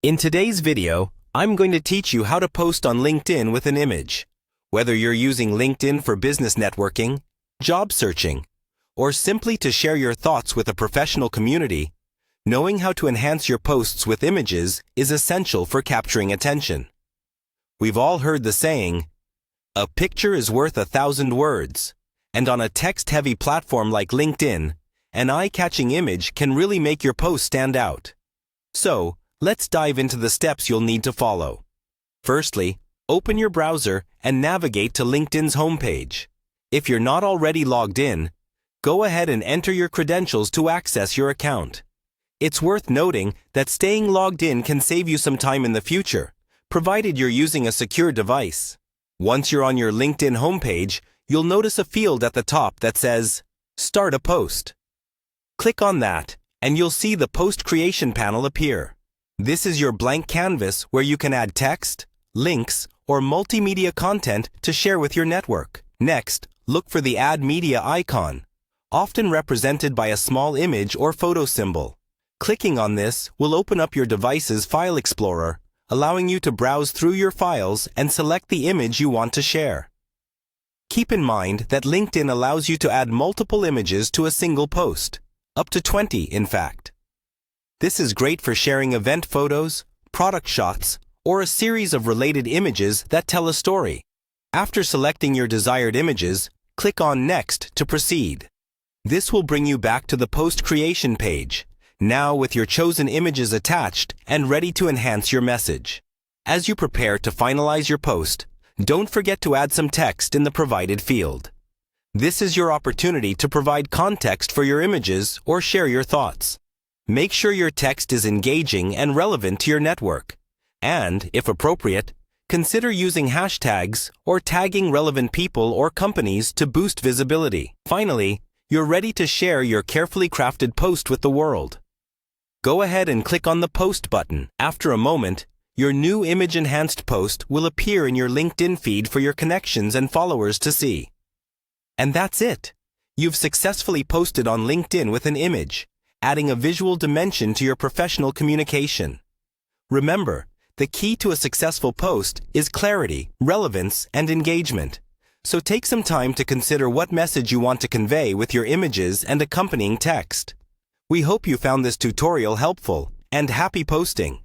In today's video, I'm going to teach you how to post on LinkedIn with an image. Whether you're using LinkedIn for business networking, job searching, or simply to share your thoughts with a professional community, knowing how to enhance your posts with images is essential for capturing attention. We've all heard the saying, "A picture is worth 1,000 words," and on a text-heavy platform like LinkedIn, an eye-catching image can really make your post stand out. So, let's dive into the steps you'll need to follow. Firstly, open your browser and navigate to LinkedIn's homepage. If you're not already logged in, go ahead and enter your credentials to access your account. It's worth noting that staying logged in can save you some time in the future, provided you're using a secure device. Once you're on your LinkedIn homepage, you'll notice a field at the top that says, "Start a post." Click on that, and you'll see the post creation panel appear. This is your blank canvas where you can add text, links, or multimedia content to share with your network. Next, look for the Add Media icon, often represented by a small image or photo symbol. Clicking on this will open up your device's file explorer, allowing you to browse through your files and select the image you want to share. Keep in mind that LinkedIn allows you to add multiple images to a single post, up to 20 in fact. This is great for sharing event photos, product shots, or a series of related images that tell a story. After selecting your desired images, click on Next to proceed. This will bring you back to the post creation page, now with your chosen images attached and ready to enhance your message. As you prepare to finalize your post, don't forget to add some text in the provided field. This is your opportunity to provide context for your images or share your thoughts. Make sure your text is engaging and relevant to your network, and, if appropriate, consider using hashtags or tagging relevant people or companies to boost visibility. Finally, you're ready to share your carefully crafted post with the world. Go ahead and click on the Post button. After a moment, your new image-enhanced post will appear in your LinkedIn feed for your connections and followers to see. And that's it. You've successfully posted on LinkedIn with an image, adding a visual dimension to your professional communication. Remember, the key to a successful post is clarity, relevance, and engagement. So take some time to consider what message you want to convey with your images and accompanying text. We hope you found this tutorial helpful, and happy posting!